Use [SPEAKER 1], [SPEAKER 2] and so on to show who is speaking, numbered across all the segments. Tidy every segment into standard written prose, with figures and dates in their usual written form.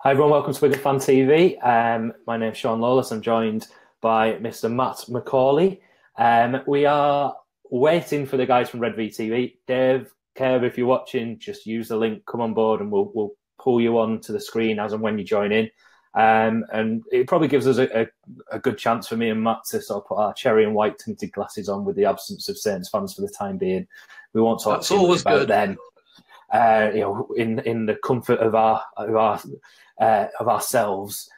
[SPEAKER 1] Hi everyone, welcome to Wigan Fan TV. My name's Sean Lawless. I'm joined by Mr. Matt McCauley. We are waiting for the guys from RedVee TV. Dave, Kev, if you're watching, just use the link, come on board, and we'll pull you on to the screen as and when you join in. And it probably gives us a good chance for me and Matt to sort of put our cherry and white tinted glasses on with the absence of Saints fans for the time being. We won't talk
[SPEAKER 2] That's
[SPEAKER 1] too much
[SPEAKER 2] always
[SPEAKER 1] about
[SPEAKER 2] good.
[SPEAKER 1] them. In the comfort of ourselves.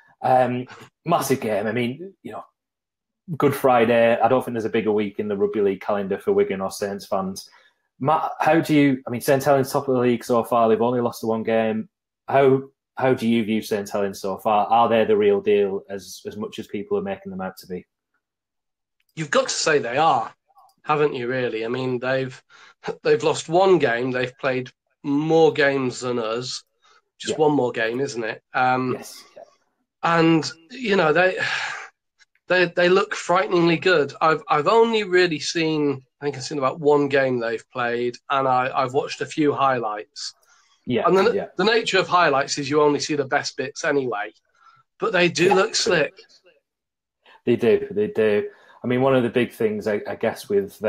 [SPEAKER 1] Massive game. I mean, Good Friday. I don't think there's a bigger week in the rugby league calendar for Wigan or Saints fans. Matt, St Helens top of the league so far. They've only lost the one game. How do you view St Helens so far? Are they the real deal as much as people are making them out to be?
[SPEAKER 2] You've got to say they are, haven't you? Really? I mean, they've lost one game. They've played more games than us. Just one more game, isn't it?
[SPEAKER 1] Yes. Yeah.
[SPEAKER 2] And they look frighteningly good. I've only really seen, I think I've seen about one game they've played, and I've watched a few highlights.
[SPEAKER 1] Yeah.
[SPEAKER 2] And
[SPEAKER 1] Yeah.
[SPEAKER 2] the nature of highlights is you only see the best bits anay. But they do look slick.
[SPEAKER 1] They do. I mean, one of the big things, I guess, with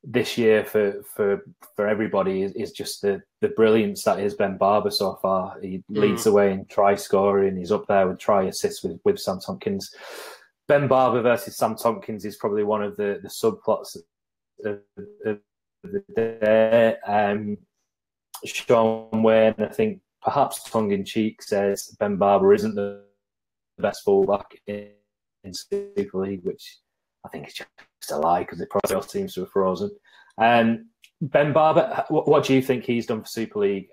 [SPEAKER 1] this year for everybody is just the brilliance that is Ben Barber so far. He leads the way in try scoring. He's up there with try assists with Sam Tompkins. Ben Barber versus Sam Tompkins is probably one of the subplots of the day. Sean Wayne, I think, perhaps tongue-in-cheek, says Ben Barber isn't the best fullback in Super League, which I think is just a lie because it probably all seems to have frozen. Ben Barber, what do you think he's done for Super League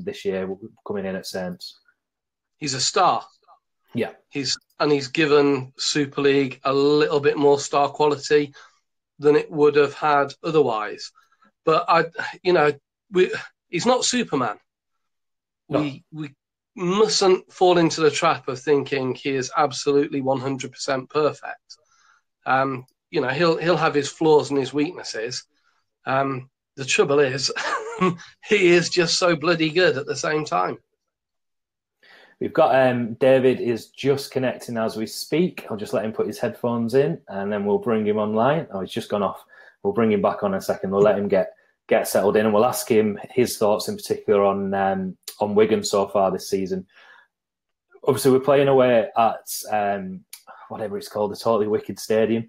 [SPEAKER 1] this year, coming in at Saints?
[SPEAKER 2] He's a star.
[SPEAKER 1] Yeah.
[SPEAKER 2] He's given Super League a little bit more star quality than it would have had otherwise. But he's not Superman.
[SPEAKER 1] No.
[SPEAKER 2] We mustn't fall into the trap of thinking he is absolutely 100% perfect. He'll have his flaws and his weaknesses. The trouble is, he is just so bloody good at the same time.
[SPEAKER 1] We've got David is just connecting as we speak. I'll just let him put his headphones in, and then we'll bring him online. Oh, he's just gone off. We'll bring him back on in a second. We'll let him get settled in, and we'll ask him his thoughts in particular on Wigan so far this season. Obviously, we're playing away at whatever it's called, the Totally Wicked Stadium.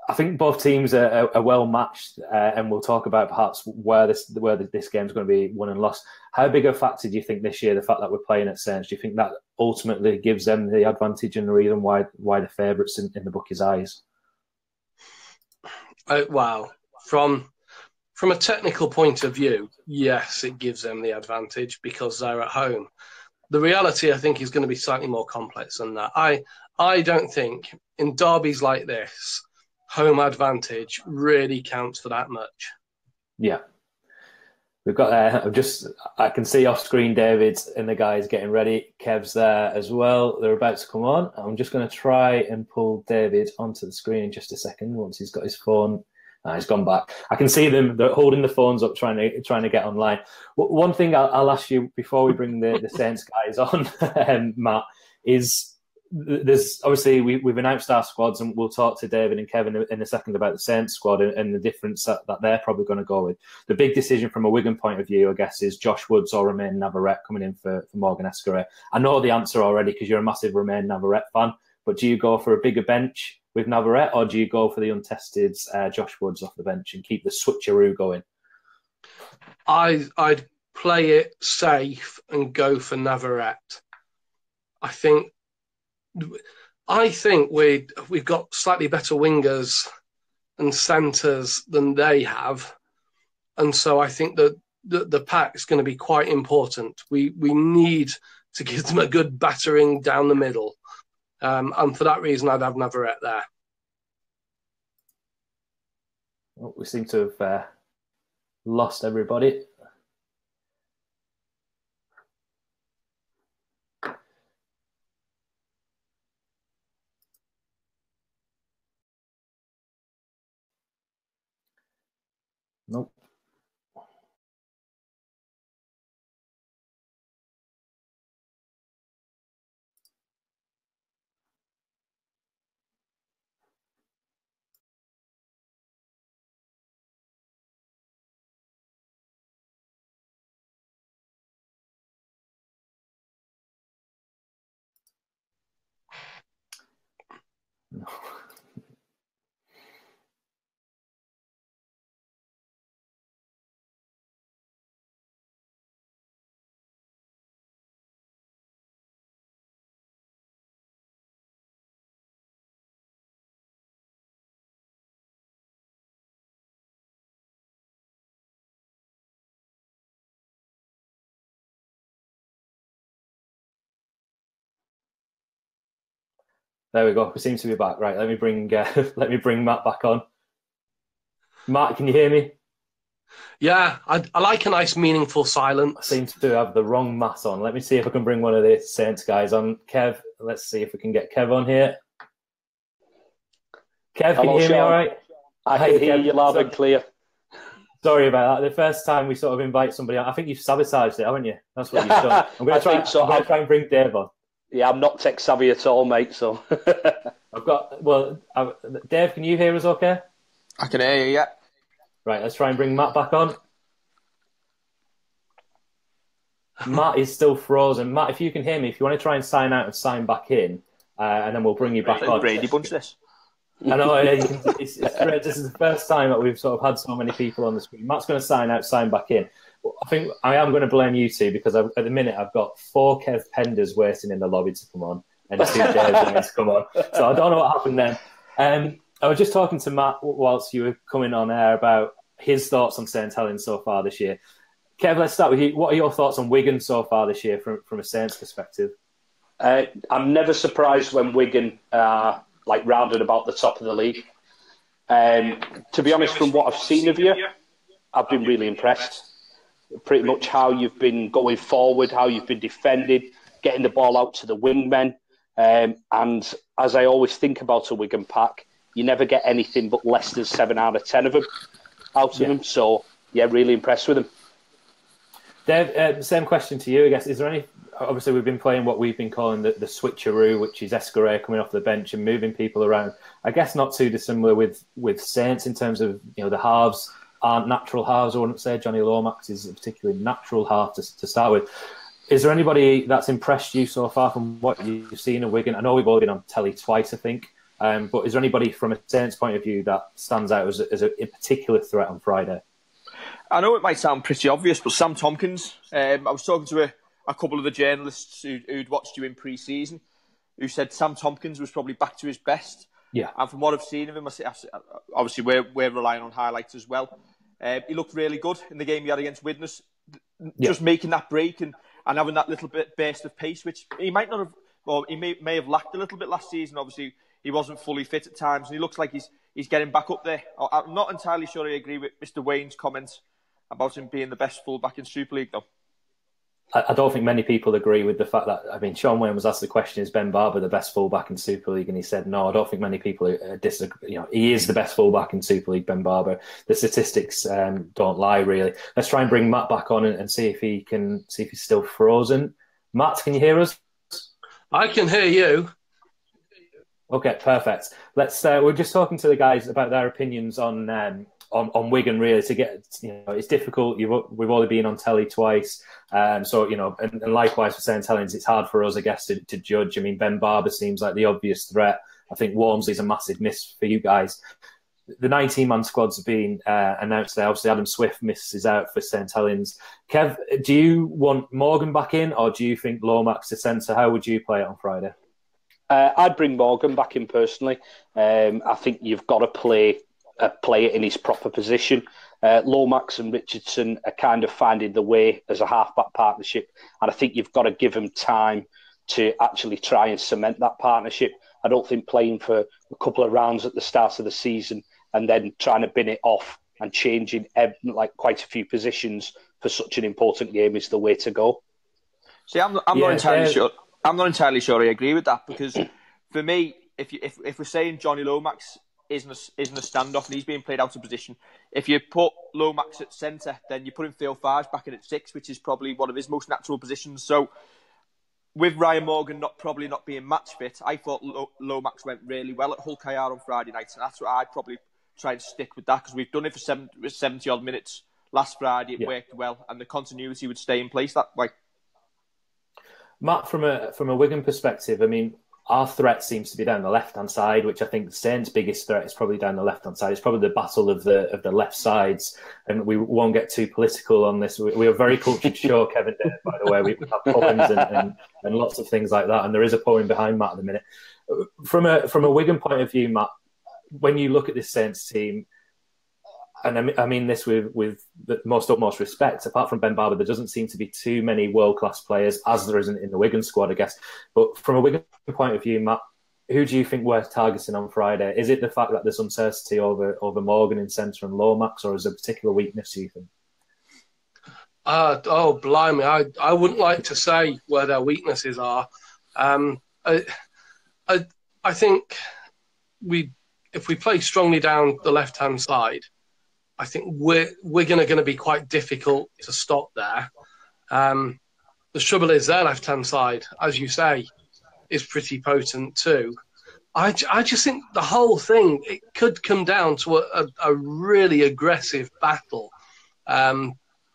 [SPEAKER 1] I think both teams are well matched, and we'll talk about perhaps where this game's going to be won and lost. How big a factor do you think this year, the fact that we're playing at Saints, do you think that ultimately gives them the advantage and the reason why the favourites in the bookies' eyes?
[SPEAKER 2] Wow. From a technical point of view, yes, it gives them the advantage because they're at home. The reality, I think, is going to be slightly more complex than that. I don't think in derbies like this, home advantage really counts for that much.
[SPEAKER 1] Yeah. We've got I can see off screen David and the guys getting ready. Kev's there as well. They're about to come on. I'm just going to try and pull David onto the screen in just a second once he's got his phone. He's gone back. I can see them. They're holding the phones up, trying to get online. One thing I'll ask you before we bring the Saints guys on, Matt, is there's obviously we've announced our squads, and we'll talk to David and Kevin in a second about the Saints squad and the difference that they're probably going to go with. The big decision from a Wigan point of view, I guess, is Josh Woods or Romain Navarrete coming in for Morgan Escaré. I know the answer already because you're a massive Romain Navarrete fan, but do you go for a bigger bench with Navarrete, or do you go for the untested Josh Woods off the bench and keep the switcheroo going?
[SPEAKER 2] I'd play it safe and go for Navarrete. I think we've got slightly better wingers and centres than they have, and so I think that the pack is going to be quite important. We need to give them a good battering down the middle. And for that reason, I'd have Navarrete there.
[SPEAKER 1] Well, we seem to have lost everybody. Nope. There we go. We seem to be back. Right, let me bring let me bring Matt back on. Matt, can you hear me?
[SPEAKER 2] Yeah, I like a nice, meaningful silence.
[SPEAKER 1] I seem to have the wrong Matt on. Let me see if I can bring one of the Saints guys on. Kev, let's see if we can get Kev on here. Kev, can you hear me all right?
[SPEAKER 3] I can hear you loud and clear.
[SPEAKER 1] Sorry about that. The first time we sort of invite somebody on, I think you've sabotaged it, haven't you? That's what you've done. I'm going to try and bring Dave on.
[SPEAKER 3] Yeah, I'm not tech savvy at all, mate. So
[SPEAKER 1] Dave, can you hear us okay?
[SPEAKER 4] I can hear you, yeah.
[SPEAKER 1] Right, let's try and bring Matt back on. Matt is still frozen. Matt, if you can hear me, if you want to try and sign out and sign back in, and then we'll bring you back on.
[SPEAKER 4] Brady Bunch this.
[SPEAKER 1] I know, it's great. This is the first time that we've sort of had so many people on the screen. Matt's going to sign out, sign back in. I think I am going to blame you two because at the minute I've got 4 Kev Penders waiting in the lobby to come on and 2 Daves waiting to come on. So I don't know what happened then. I was just talking to Matt whilst you were coming on air about his thoughts on St Helens so far this year. Kev, let's start with you. What are your thoughts on Wigan so far this year from a Saints perspective?
[SPEAKER 3] I'm never surprised when Wigan are rounded about the top of the league. To be honest, from what I've seen of you, I've been really impressed. Pretty much how you've been going forward, how you've been defending, getting the ball out to the wingmen. And as I always think about a Wigan pack, you never get anything but less than 7 out of 10 of them out of them. So, yeah, really impressed with them.
[SPEAKER 1] Dave, same question to you, I guess. Is there any... Obviously, we've been playing what we've been calling the switcheroo, which is Escaré coming off the bench and moving people around. I guess not too dissimilar with Saints in terms of, the halves aren't natural halves. I wouldn't say Johnny Lomax is a particularly natural half to start with. Is there anybody that's impressed you so far from what you've seen of Wigan? I know we've all been on telly twice, I think. But is there anybody from a Saints point of view that stands out as a particular threat on Friday?
[SPEAKER 4] I know it might sound pretty obvious, but Sam Tompkins. I was talking to a couple of the journalists who'd watched you in pre-season, who said Sam Tompkins was probably back to his best.
[SPEAKER 1] Yeah.
[SPEAKER 4] And from what I've seen of him, obviously we're relying on highlights as well. He looked really good in the game he had against Widnes. Just making that break and having that little bit burst of pace, which he might not have, or he may have lacked a little bit last season. Obviously, he wasn't fully fit at times, and he looks like he's getting back up there. I'm not entirely sure I agree with Mr. Wayne's comments about him being the best fullback in Super League, though.
[SPEAKER 1] I don't think many people agree with the fact that, Sean Wayne was asked the question, is Ben Barber the best fullback in Super League? And he said, no, I don't think many people disagree. He is the best fullback in Super League, Ben Barber. The statistics don't lie, really. Let's try and bring Matt back on and see if he's still frozen. Matt, can you hear us?
[SPEAKER 2] I can hear you.
[SPEAKER 1] Okay, perfect. We're just talking to the guys about their opinions on Wigan, really. To get, it's difficult. We've only been on telly twice, and likewise for St Helens, it's hard for us, I guess, to judge. Ben Barber seems like the obvious threat. I think Wormsley's a massive miss for you guys. The 19-man squad's been announced there. Obviously, Adam Swift misses out for St Helens. Kev, do you want Morgan back in, or do you think Lomax to centre? How would you play it on Friday?
[SPEAKER 3] I'd bring Morgan back in personally. I think you've got to play it in his proper position. Lomax and Richardson are kind of finding the way as a half-back partnership, and I think you've got to give them time to actually try and cement that partnership. I don't think playing for a couple of rounds at the start of the season and then trying to bin it off and changing quite a few positions for such an important game is the way to go.
[SPEAKER 4] See, I'm not entirely sure. I'm not entirely sure I agree with that, because for me, if we're saying Johnny Lomax isn't a standoff and he's being played out of position, if you put Lomax at centre, then you're putting Phil Farge back in at 6, which is probably one of his most natural positions. So with Ryan Morgan probably not being match fit, I thought Lomax went really well at Hull KR on Friday night, and that's what I'd probably try and stick with that, because we've done it for 70 odd minutes last Friday. It worked well, and the continuity would stay in place that way.
[SPEAKER 1] Matt, from a Wigan perspective, our threat seems to be down the left-hand side, which I think the Saints' biggest threat is probably down the left-hand side. It's probably the battle of the left sides, and we won't get too political on this. We are a very cultured show, Kevin Dave, by the way. We have poems and lots of things like that, and there is a poem behind Matt at the minute. From a Wigan point of view, Matt, when you look at this Saints team, and I mean this with the utmost respect, apart from Ben Barber, there doesn't seem to be too many world-class players, as there isn't in the Wigan squad, I guess. But from a Wigan point of view, Matt, who do you think we're targeting on Friday? Is it the fact that there's uncertainty over Morgan in centre and Lomax, or is there a particular weakness, do you think?
[SPEAKER 2] Blimey, I wouldn't like to say where their weaknesses are. I think if we play strongly down the left-hand side, I think Wigan are going to be quite difficult to stop there. The trouble is their left-hand side, as you say, is pretty potent too. I just think the whole thing, it could come down to a really aggressive battle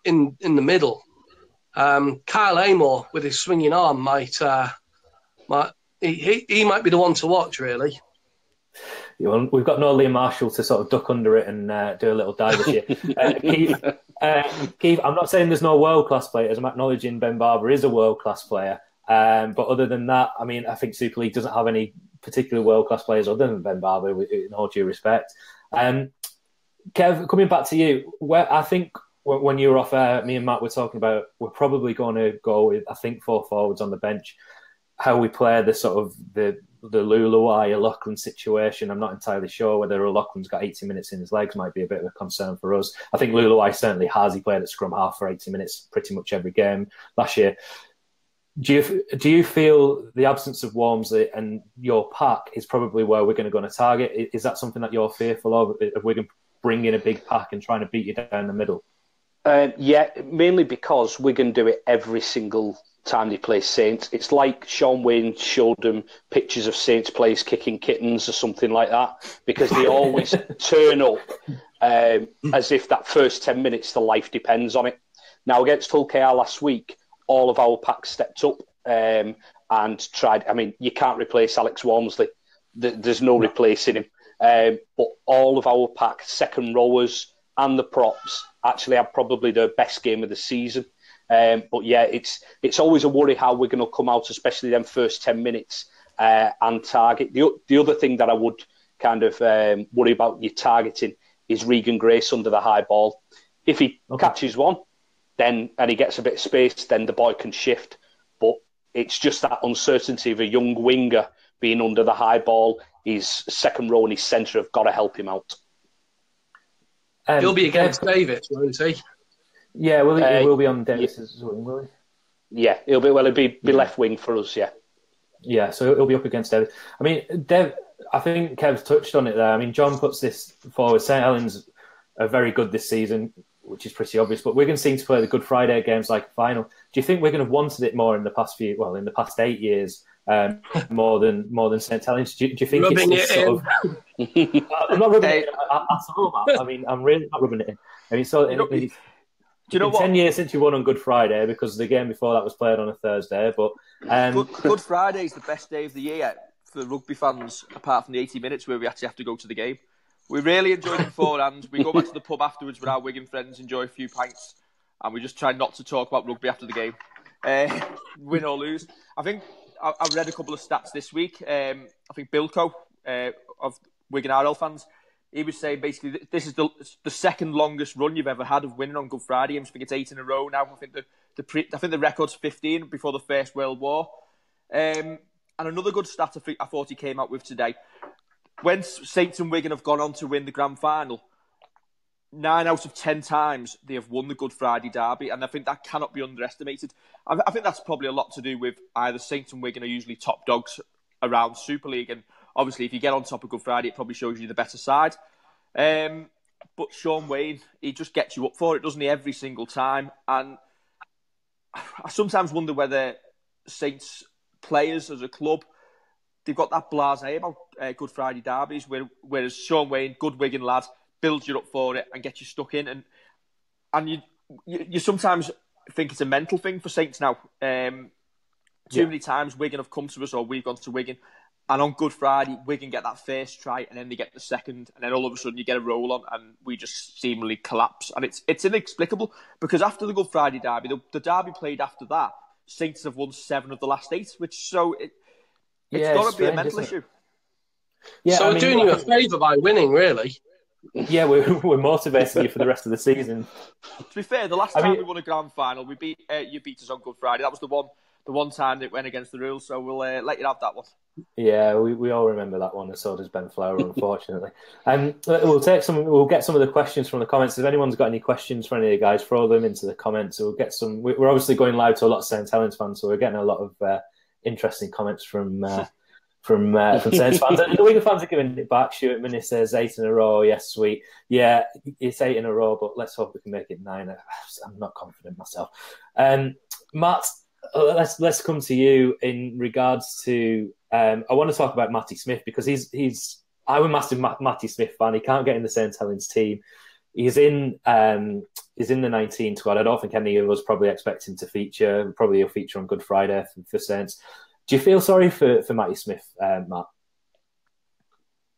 [SPEAKER 2] in the middle. Kyle Amor with his swinging arm might be the one to watch, really.
[SPEAKER 1] We've got no Liam Marshall to sort of duck under it and do a little dive this year. Keith, I'm not saying there's no world-class players. I'm acknowledging Ben Barber is a world-class player. But other than that, I mean, I think Super League doesn't have any particular world-class players other than Ben Barber, in all due respect. Kev, coming back to you, I think when you were off air, me and Matt were talking about we're probably going to go with, I think, 4 forwards on the bench. How we play the sort of the Luluai O'Loughlin situation, I'm not entirely sure whether O'Loughlin's got 80 minutes in his legs, might be a bit of a concern for us. I think Luluai certainly has. He played at scrum half for 80 minutes pretty much every game last year. Do you feel the absence of Walmsley and your pack is probably where we're going to target? Is that something that you're fearful of Wigan bringing a big pack and trying to beat you down the middle?
[SPEAKER 3] Yeah, mainly because Wigan do it every single time they play Saints. It's like Sean Wayne showed them pictures of Saints players kicking kittens or something like that, because they always turn up as if that first 10 minutes, the life depends on it. Now, against Hull KR last week, all of our packs stepped up and tried. I mean, you can't replace Alex Walmsley. There's no replacing him. But all of our pack, second rowers and the props, actually had probably their best game of the season. But yeah, it's always a worry how we're going to come out, especially them first 10 minutes and target. The other thing that I would kind of worry about you targeting is Regan Grace under the high ball. If he catches one, and he gets a bit of space, then the boy can shift. But it's just that uncertainty of a young winger being under the high ball. His second row and his centre have got to help him out.
[SPEAKER 2] He'll be against Davis, won't he?
[SPEAKER 1] Yeah, he will be on Davis's wing, will he?
[SPEAKER 3] Yeah, he'll be left wing for us, yeah.
[SPEAKER 1] Yeah, so he'll be up against Davis. I mean, I think Kev's touched on it there. I mean, John puts this forward. St Helens are very good this season, which is pretty obvious, but Wigan seem to play the Good Friday games like a final. Do you think Wigan have wanted it more in the past in the past 8 years, more than St Helens? Do you think
[SPEAKER 2] rubbing
[SPEAKER 1] it's sort of... I'm not rubbing it in at all, Matt. I mean, I'm really not rubbing it in. I mean, so
[SPEAKER 4] do you know what?
[SPEAKER 1] 10 years since you won on Good Friday, because the game before that was played on a Thursday. But
[SPEAKER 4] Good Friday is the best day of the year for rugby fans, apart from the 80 minutes where we actually have to go to the game. We really enjoy it beforehand. We go back to the pub afterwards with our Wigan friends, enjoy a few pints, and we just try not to talk about rugby after the game, win or lose. I think I've read a couple of stats this week. I think Bilko of Wigan RL fans, he was saying basically this is the second longest run you've ever had of winning on Good Friday. I think it's 8 in a row now. I think the record's 15 before the First World War. And another good stat I thought he came out with today. When Saints and Wigan have gone on to win the grand final, 9 out of 10 times they have won the Good Friday derby, and I think that cannot be underestimated. I think that's probably a lot to do with either Saints and Wigan are usually top dogs around Super League, and obviously if you get on top of Good Friday, it probably shows you the better side. But Sean Wayne, he just gets you up for it, doesn't he, every single time? And I sometimes wonder whether Saints players as a club, they've got that blasé about Good Friday derbies, whereas Sean Wayne, good Wigan lad, builds you up for it and gets you stuck in. And you sometimes think it's a mental thing for Saints now. Too many times Wigan have come to us, or we've gone to Wigan, and on Good Friday, Wigan get that first try, and then they get the second, and then all of a sudden you get a roll on, and we just seemingly collapse. And it's inexplicable, because after the Good Friday derby, the derby played after that, Saints have won 7 of the last 8, which it's got to be a mental issue.
[SPEAKER 2] Yeah, so we're doing you a favour by winning, really.
[SPEAKER 1] Yeah, we're motivating you for the rest of the season.
[SPEAKER 4] To be fair, the last time we won a grand final, you beat us on Good Friday. That was the the one time that went against the rules. So we'll let you have that one.
[SPEAKER 1] Yeah, we all remember that one, and so does Ben Flower, unfortunately. We'll get some of the questions from the comments. If anyone's got any questions for any of the guys, throw them into the comments. We'll get some. We're obviously going live to a lot of St Helens fans, so we're getting a lot of interesting comments from Saints fans. And the Wigan fans are giving it back. Stuart says 8 in a row. Yes, sweet. Yeah, it's 8 in a row, but let's hope we can make it 9. I'm not confident myself. Matt, let's come to you in regards to. I want to talk about Matty Smith because I'm a massive Matty Smith fan. He can't get in the St Helens team. He's in the 19 squad. I don't think any of us probably expect him to feature. Probably he'll feature on Good Friday for Saints. Do you feel sorry for Matty Smith, Matt?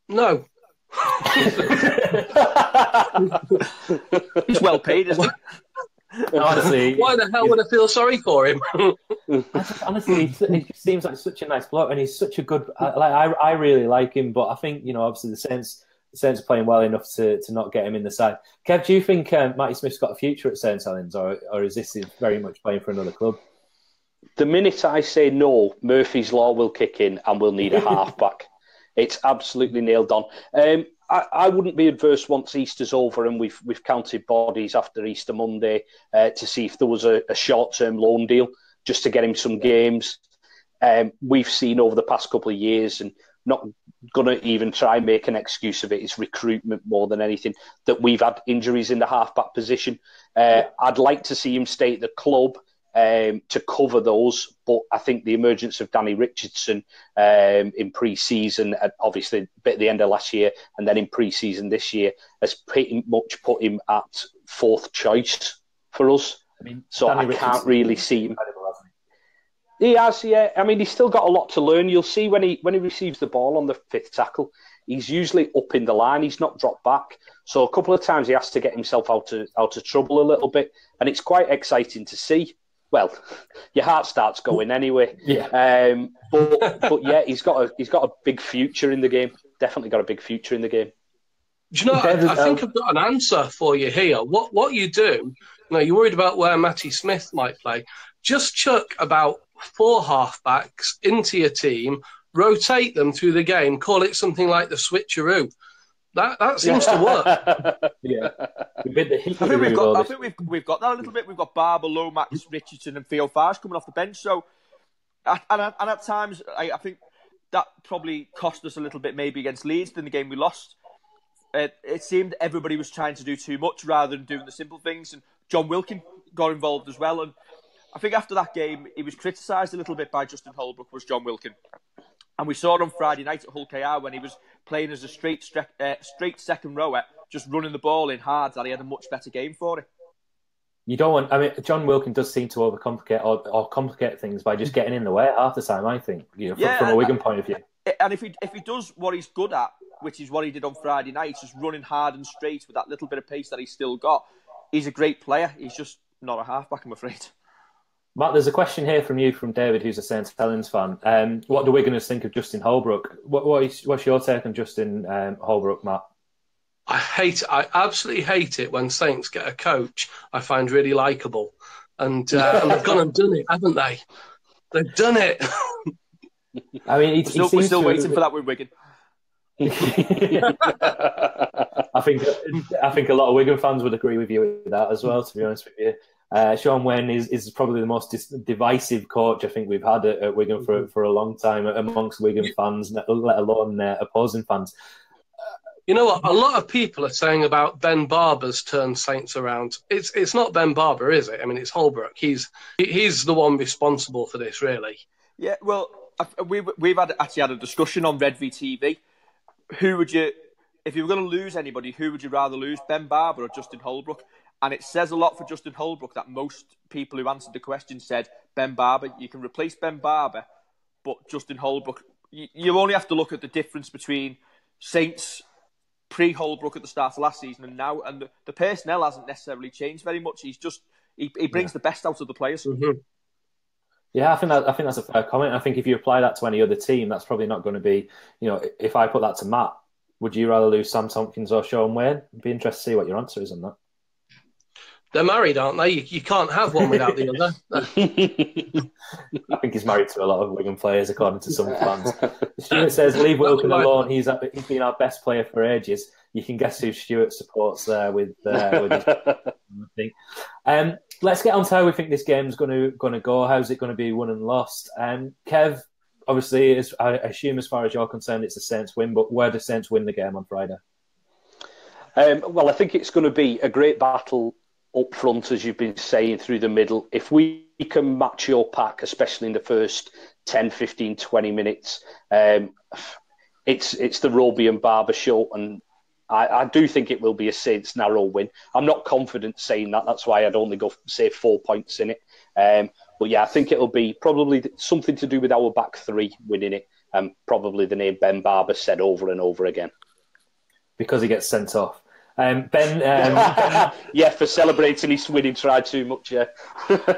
[SPEAKER 2] No.
[SPEAKER 4] He's well paid, isn't he?
[SPEAKER 1] Honestly,
[SPEAKER 2] why the hell would I feel sorry for him?
[SPEAKER 1] Honestly, he just seems like such a nice bloke, and he's such a good. I really like him, but I think obviously the Saints are playing well enough to not get him in the side. Kev, do you think Matty Smith's got a future at St Helens, or is this very much playing for another club?
[SPEAKER 3] The minute I say no, Murphy's Law will kick in and we'll need a halfback. It's absolutely nailed on. I wouldn't be adverse once Easter's over and we've counted bodies after Easter Monday to see if there was a short-term loan deal just to get him some games. We've seen over the past couple of years, and not going to even try and make an excuse of it, it's recruitment more than anything, that we've had injuries in the halfback position. I'd like to see him stay at the club to cover those, but I think the emergence of Danny Richardson in pre-season, obviously a bit at the end of last year, and then in pre-season this year, has pretty much put him at fourth choice for us. So Danny I can't really see him. He has, yeah. I mean, he's still got a lot to learn. You'll see when he receives the ball on the fifth tackle, he's usually up in the line. He's not dropped back. So a couple of times he has to get himself out of trouble a little bit, and it's quite exciting to see. Well, your heart starts going anyway.
[SPEAKER 1] Yeah.
[SPEAKER 3] But yeah, he's got a big future in the game. Definitely got a big future in the game.
[SPEAKER 2] Do you know? I think I've got an answer for you here. What you do? You're worried about where Matty Smith might play. Just chuck about 4 halfbacks into your team, rotate them through the game, call it something like the switcheroo. That seems to work.
[SPEAKER 1] Yeah,
[SPEAKER 4] I think we've got that a little bit. We've got Barber, Lomax, Richardson, and Theo Farge coming off the bench. So, and at times, I think that probably cost us a little bit, maybe against Leeds in the game we lost. It seemed everybody was trying to do too much rather than doing the simple things, and John Wilkin got involved as well. And I think after that game, he was criticised a little bit by Justin Holbrook, was John Wilkin. And we saw it on Friday night at Hull KR when he was playing as a straight second rower, just running the ball in hard, that he had a much better game for it.
[SPEAKER 1] You don't want... I mean, John Wilkin does seem to overcomplicate or complicate things by just getting in the way half the time, I think, from a Wigan point of view.
[SPEAKER 4] And if he does what he's good at, which is what he did on Friday night, just running hard and straight with that little bit of pace that he's still got, he's a great player. He's just not a halfback, I'm afraid.
[SPEAKER 1] Matt, there's a question here from David, who's a St Helens fan. What do Wiganers think of Justin Holbrook? What's your take on Justin Holbrook, Matt?
[SPEAKER 2] I absolutely hate it when Saints get a coach I find really likeable. And they've gone and done it, haven't they? They've done it.
[SPEAKER 1] I mean,
[SPEAKER 4] we're still waiting for that with Wigan.
[SPEAKER 1] I think a lot of Wigan fans would agree with you with that as well, to be honest with you. Sean Wayne is probably the most divisive coach I think we've had at Wigan for a long time amongst Wigan fans, let alone opposing fans.
[SPEAKER 2] You know what? A lot of people are saying about Ben Barber's turned Saints around. It's not Ben Barber, is it? I mean, it's Holbrook. He's the one responsible for this, really.
[SPEAKER 4] Yeah, well, we've actually had a discussion on RedVee TV. Who would you, if you were going to lose anybody, who would you rather lose, Ben Barber or Justin Holbrook? And it says a lot for Justin Holbrook that most people who answered the question said Ben Barber. You can replace Ben Barber, but Justin Holbrook, you only have to look at the difference between Saints pre-Holbrook at the start of last season and now, and the personnel hasn't necessarily changed very much. He brings the best out of the players.
[SPEAKER 2] Mm-hmm.
[SPEAKER 1] Yeah, I think that's a fair comment. I think if you apply that to any other team, that's probably not going to be, if I put that to Matt, would you rather lose Sam Tompkins or Sean Wayne? I'd be interested to see what your answer is on that.
[SPEAKER 2] They're married, aren't they? You can't have one without the other.
[SPEAKER 1] I think he's married to a lot of Wigan players, according to some fans. Stuart says, leave Wilkin alone. He's been our best player for ages. You can guess who Stuart supports there with his thing. Let's get on to how we think this game's going to go. How's it going to be won and lost? Kev, obviously, I assume as far as you're concerned, it's a Saints win, but where do Saints win the game on Friday?
[SPEAKER 3] Well, I think it's going to be a great battle up front, as you've been saying, through the middle. If we can match your pack, especially in the first 10, 15, 20 minutes, it's the Roby and Barber show, and I do think it will be a Saints narrow win. I'm not confident saying that. That's why I'd only go say 4 points in it. But yeah, I think it'll be probably something to do with our back three winning it, and probably the name Ben Barber said over and over again. Because
[SPEAKER 1] he gets sent off. Ben,
[SPEAKER 3] yeah, for celebrating his winning try too much. Yeah.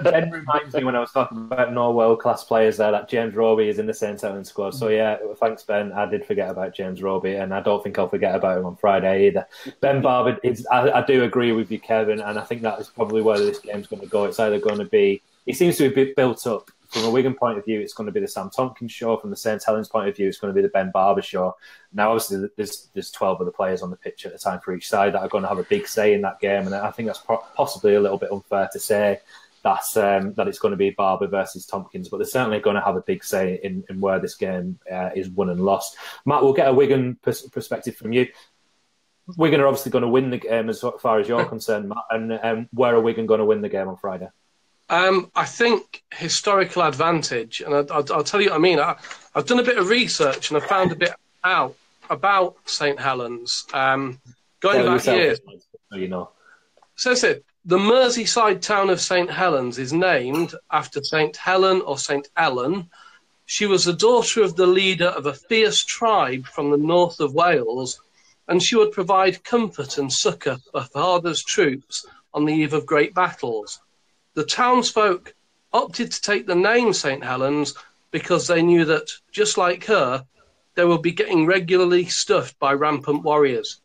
[SPEAKER 1] Ben reminds me when I was talking about no world-class players there that James Roby is in the St Helens squad. So yeah, thanks Ben. I did forget about James Roby, and I don't think I'll forget about him on Friday either. Ben Barber I do agree with you, Kevin, and I think that is probably where this game's going to go. It's either going to be, it seems to be built up. From a Wigan point of view, it's going to be the Sam Tompkins show. From the St Helens point of view, it's going to be the Ben Barber show. Now, obviously, there's 12 other players on the pitch at a time for each side that are going to have a big say in that game, and I think that's possibly a little bit unfair to say that it's going to be Barber versus Tompkins, but they're certainly going to have a big say in where this game is won and lost. Matt, we'll get a Wigan perspective from you. Wigan are obviously going to win the game as far as you're concerned, Matt, and where are Wigan going to win the game on Friday?
[SPEAKER 2] I think historical advantage, and I'll tell you what I mean. I've done a bit of research and I found a bit out about St Helens. Going back years, says it. The Merseyside town of St Helens is named after St Helen or St Ellen. She was the daughter of the leader of a fierce tribe from the north of Wales, and she would provide comfort and succour for her father's troops on the eve of great battles. The townsfolk opted to take the name St Helens because they knew that, just like her, they would be getting regularly stuffed by rampant warriors.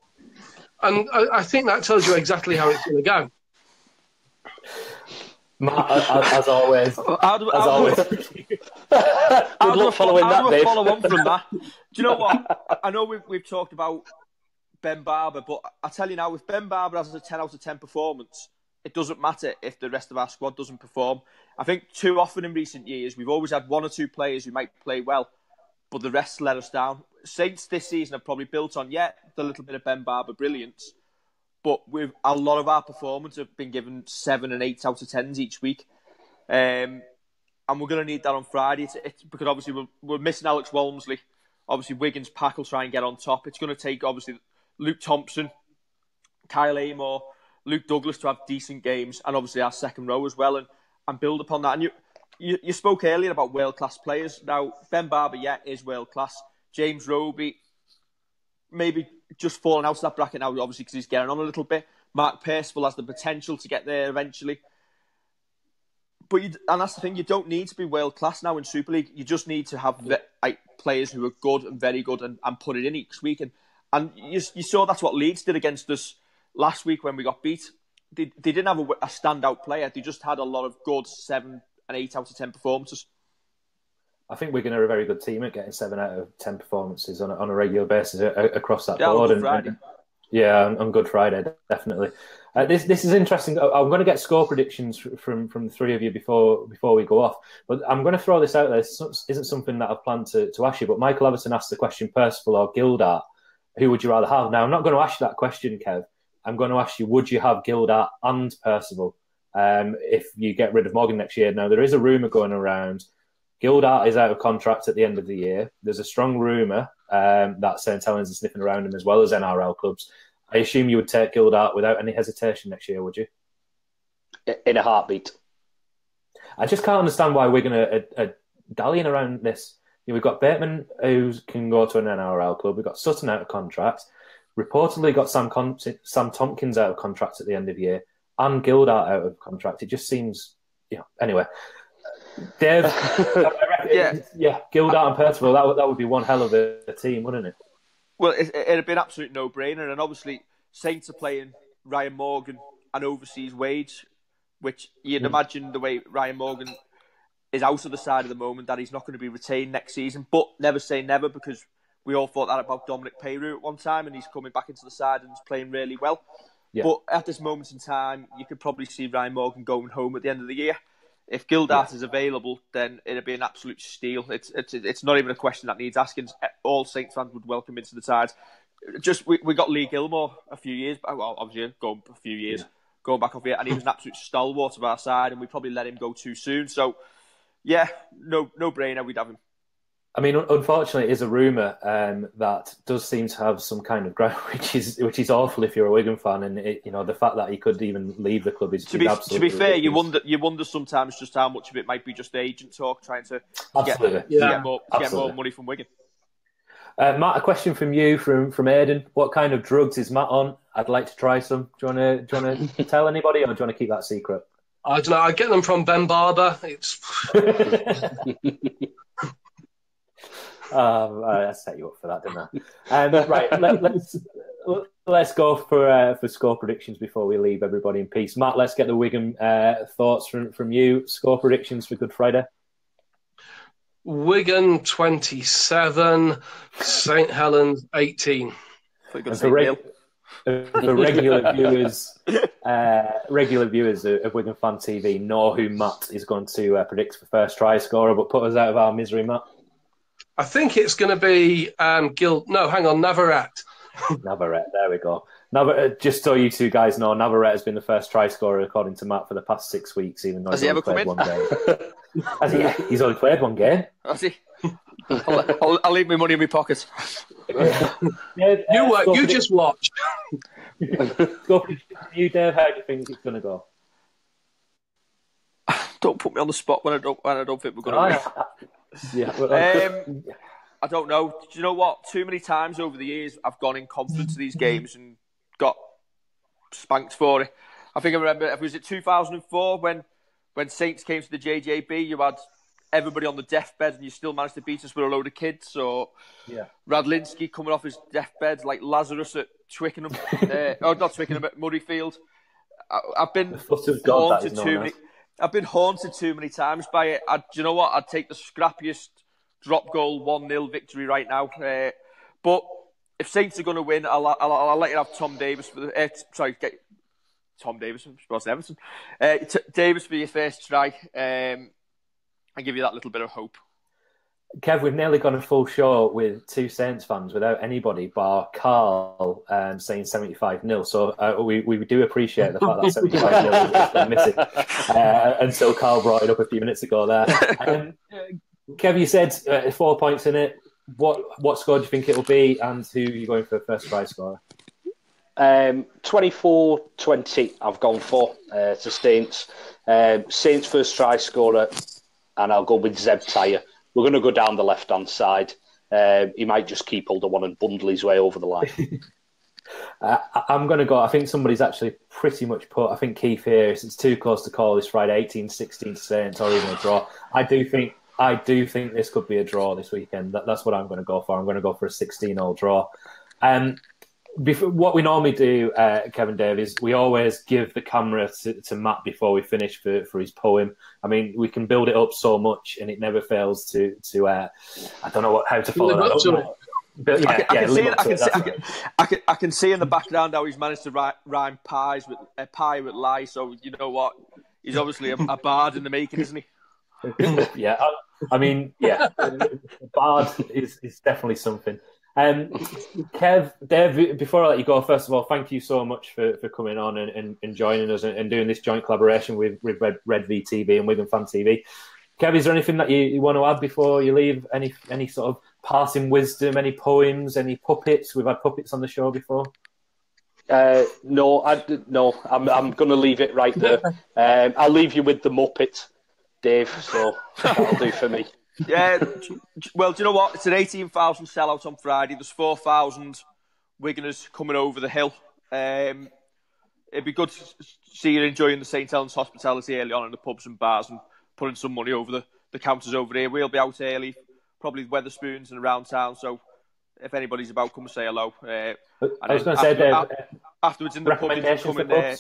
[SPEAKER 2] And I think that tells you exactly how it's going to go.
[SPEAKER 1] Matt, as always.
[SPEAKER 4] How do we follow on from that? Do you know what? I know we've talked about Ben Barber, but I tell you now, if Ben Barber has a 10 out of 10 performance, it doesn't matter if the rest of our squad doesn't perform. I think too often in recent years, we've always had one or two players who might play well, but the rest let us down. Saints this season have probably built on, the little bit of Ben Barber brilliance, but with a lot of our performance have been given 7 and 8 out of 10s each week. And we're going to need that on Friday. It's because obviously we're missing Alex Walmsley. Obviously, Wigan's pack will try and get on top. It's going to take, obviously, Luke Thompson, Kyle Amor, Luke Douglas to have decent games, and obviously our second row as well, and build upon that. And you spoke earlier about world-class players. Now, Ben Barber, is world-class. James Roby, maybe just falling out of that bracket now, obviously, because he's getting on a little bit. Mark Percival has the potential to get there eventually. And that's the thing, you don't need to be world-class now in Super League. You just need to have players who are good and very good and put it in each week. And you saw that's what Leeds did against us last week when we got beat. They didn't have a standout player. They just had a lot of good 7 and 8 out of 10 performances.
[SPEAKER 1] I think Wigan are a very good team at getting 7 out of 10 performances on a regular basis across that board.
[SPEAKER 3] On Friday.
[SPEAKER 1] On Good Friday, definitely. This is interesting. I'm going to get score predictions from the three of you before we go off. But I'm going to throw this out there. This isn't something that I've planned to ask you, but Michael Everton asked the question, Percival or Gildart, who would you rather have? Now, I'm not going to ask you that question, Kev. I'm going to ask you, would you have Gildart and Percival if you get rid of Morgan next year? Now, there is a rumour going around. Gildart is out of contract at the end of the year. There's a strong rumour that St Helens is sniffing around him as well as NRL clubs. I assume you would take Gildart without any hesitation next year, would you?
[SPEAKER 3] In a heartbeat.
[SPEAKER 1] I just can't understand why Wigan are dallying around this. We've got Bateman, who can go to an NRL club. We've got Sutton out of contract. Reportedly got Sam Tompkins out of contract at the end of the year and Gildart out of contract. It just seems, anyway. Dave, Gildart and Percival, that would be one hell of a team, wouldn't it?
[SPEAKER 4] Well, it'd be an absolute no-brainer, and obviously Saints are playing Ryan Morgan an overseas wage, which you'd imagine the way Ryan Morgan is out of the side at the moment, that he's not going to be retained next season. But never say never, because we all thought that about Dominic Peyrou at one time, and he's coming back into the side and he's playing really well. Yeah. But at this moment in time, you could probably see Ryan Morgan going home at the end of the year. If Gildart is available, then it'd be an absolute steal. It's not even a question that needs asking. All Saints fans would welcome into the side. Just we got Lee Gilmore a few years back. Well, obviously going back off here, and he was an absolute stalwart of our side, and we probably let him go too soon. So, yeah, no brainer. We'd have him.
[SPEAKER 1] I mean, unfortunately, it is a rumour that does seem to have some kind of ground, which is awful if you're a Wigan fan, and the fact that he could even leave the club is absolutely
[SPEAKER 4] to be fair.
[SPEAKER 1] ridiculous.
[SPEAKER 4] You wonder sometimes just how much of it might be just agent talk, trying to get more money from Wigan.
[SPEAKER 1] Matt, a question from you from Aidan. What kind of drugs is Matt on? I'd like to try some. Do you want to tell anybody, or do you want to keep that secret?
[SPEAKER 2] I don't know. I get them from Ben Barber. It's.
[SPEAKER 1] I set you up for that, didn't I? Right, let's go for score predictions before we leave everybody in peace. Matt, let's get the Wigan thoughts from you. Score predictions for Good Friday.
[SPEAKER 2] Wigan 27, St Helens 18.
[SPEAKER 1] For regular viewers of Wigan Fan TV know who Matt is going to predict for first try scorer, but put us out of our misery, Matt.
[SPEAKER 2] I think it's going to be Navarrete.
[SPEAKER 1] Navarrete, there we go. Just so you two guys know, Navarrete has been the first try scorer according to Matt for the past 6 weeks, even though he's only played one game. Has he? He's only played one game.
[SPEAKER 4] Has he? I'll leave my money in my pocket.
[SPEAKER 2] You just watch.
[SPEAKER 1] Go for you, Dave. How do you think it's going to go?
[SPEAKER 4] Don't put me on the spot when I don't think we're going to win. I don't know. Do you know what? Too many times over the years, I've gone in confident to these games and got spanked for it. I think I remember, was it 2004 when Saints came to the JJB, you had everybody on the deathbed and you still managed to beat us with a load of kids. So Radlinski coming off his deathbed like Lazarus at Twickenham. Not Twickenham, at Murrayfield. I've been haunted too many times by it. Do you know what? I'd take the scrappiest drop goal 1-0 victory right now. But if Saints are going to win, I'll let you have Tom Davis for the. Tom Davis, I suppose Everton. Davis for your first try, and give you that little bit of hope.
[SPEAKER 1] Kev, we've nearly gone a full show with two Saints fans without anybody bar Carl saying 75-0. So we do appreciate the fact that 75-0 has been missing until Carl brought it up a few minutes ago there. Kev, you said 4 points in it. What score do you think it'll be, and who are you going for first try scorer?
[SPEAKER 3] 24-20 I've gone for to Saints. Saints first try scorer, and I'll go with Zeb Tyre. We're going to go down the left-hand side. He might just keep hold of one and bundle his way over the line.
[SPEAKER 1] I'm going to go. I think somebody's actually pretty much put. I think Keith here. It's too close to call this Friday. 18-16 to Saints, or even a draw. I do think this could be a draw this weekend. That's what I'm going to go for. I'm going to go for a 16-all draw. What we normally do, Kevin Dave, is we always give the camera to Matt before we finish for his poem. I mean, we can build it up so much, and it never fails to I don't know how to follow that up. But
[SPEAKER 4] I can see in the background how he's managed to rhyme pie with lie. So you know what? He's obviously a bard in the making, isn't he?
[SPEAKER 1] Yeah, I mean, bard is definitely something. Kev, Dave, before I let you go, first of all, thank you so much for coming on and joining us and doing this joint collaboration with RedVee TV and Wigan Fan TV. Kev, is there anything that you want to add before you leave? Any sort of passing wisdom, any poems, any puppets? We've had puppets on the show before.
[SPEAKER 3] No. I'm going to leave it right there. I'll leave you with the Muppet, Dave. So that'll do for me.
[SPEAKER 4] Yeah, well, do you know what? It's an 18,000 sellout on Friday. There's 4,000 Wiganers coming over the hill. It'd be good to see you enjoying the St Helens hospitality early on in the pubs and bars and putting some money over the counters over here. We'll be out early, probably Wetherspoons and around town. So if anybody's about, come and say hello.
[SPEAKER 1] I was going to say, Dave,
[SPEAKER 4] afterwards in the pub, you can come in there.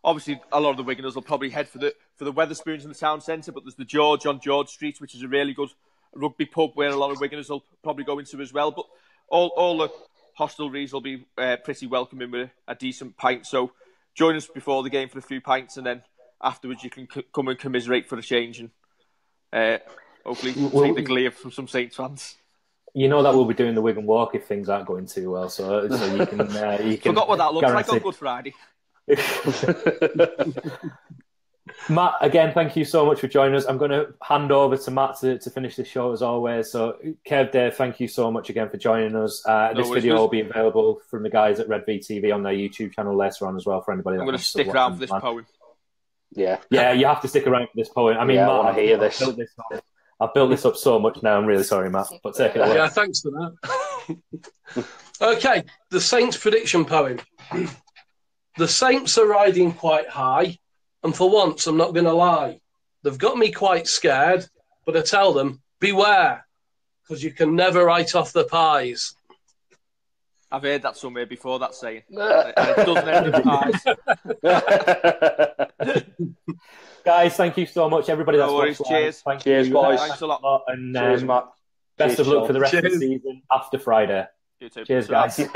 [SPEAKER 4] Obviously, a lot of the Wiganers will probably head for the Wetherspoons in the town centre, but there's the George on George Street, which is a really good rugby pub where a lot of Wiganers will probably go into as well. But all the hostelries will be pretty welcoming with a decent pint. So join us before the game for a few pints, and then afterwards you can come and commiserate for a change and hopefully take the glee from some Saints fans.
[SPEAKER 1] You know that we'll be doing the Wigan walk if things aren't going too well, so you can.
[SPEAKER 4] Forgot what that looks like on Good Friday.
[SPEAKER 1] Matt, again, thank you so much for joining us. I'm going to hand over to Matt to finish the show as always. So, Kev, Dave, thank you so much again for joining us. This video will be available from the guys at RedVee TV on their YouTube channel later on as well for anybody.
[SPEAKER 4] I'm going to stick around for this poem.
[SPEAKER 3] Yeah,
[SPEAKER 1] you have to stick around for this poem. I mean, Matt,
[SPEAKER 3] I want to hear this.
[SPEAKER 1] I've built this up so much now. I'm really sorry, Matt, but take it away.
[SPEAKER 2] Yeah, thanks for that. Okay, the Saints prediction poem. The Saints are riding quite high, and for once, I'm not going to lie. They've got me quite scared, but I tell them, beware, because you can never write off the pies.
[SPEAKER 4] I've heard that somewhere before, that saying. And it doesn't end in pies.
[SPEAKER 1] Guys, thank you so much. Everybody that's watched.
[SPEAKER 4] Cheers.
[SPEAKER 3] Cheers, boys.
[SPEAKER 4] Thanks a lot.
[SPEAKER 1] And,
[SPEAKER 3] cheers, Matt.
[SPEAKER 1] Best of luck for the rest of the season after Friday.
[SPEAKER 4] You too.
[SPEAKER 1] Cheers, guys.